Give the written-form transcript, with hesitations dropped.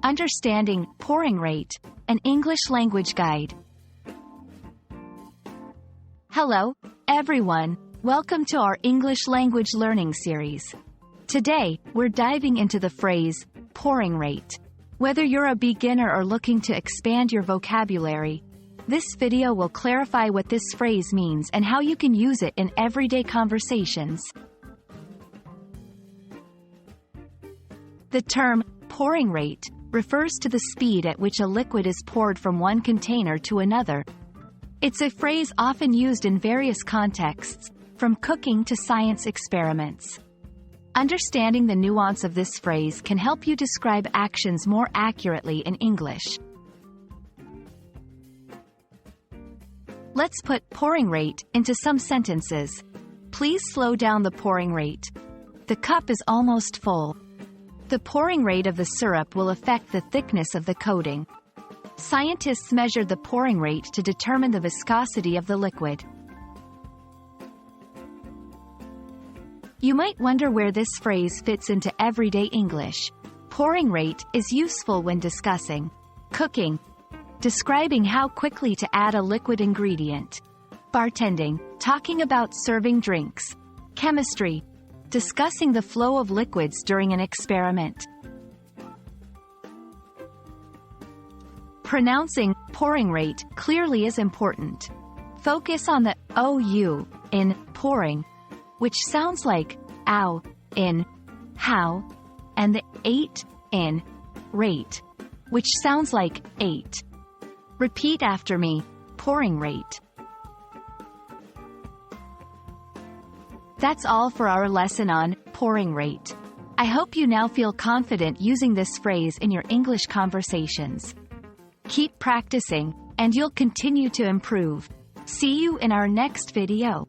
Understanding Pouring Rate, an English language guide. Hello, everyone. Welcome to our English language learning series. Today, we're diving into the phrase, pouring rate. Whether you're a beginner or looking to expand your vocabulary, this video will clarify what this phrase means and how you can use it in everyday conversations. The term, pouring rate, refers to the speed at which a liquid is poured from one container to another. It's a phrase often used in various contexts, from cooking to science experiments. Understanding the nuance of this phrase can help you describe actions more accurately in English. Let's put pouring rate into some sentences. Please slow down the pouring rate. The cup is almost full. The pouring rate of the syrup will affect the thickness of the coating. Scientists measured the pouring rate to determine the viscosity of the liquid. You might wonder where this phrase fits into everyday English. Pouring rate is useful when discussing cooking, describing how quickly to add a liquid ingredient; bartending, talking about serving drinks; chemistry, discussing the flow of liquids during an experiment. Pronouncing pouring rate clearly is important. Focus on the OU in pouring, which sounds like ow in how, and the ate in rate, which sounds like ate. Repeat after me, pouring rate. That's all for our lesson on pouring rate. I hope you now feel confident using this phrase in your English conversations. Keep practicing, and you'll continue to improve. See you in our next video.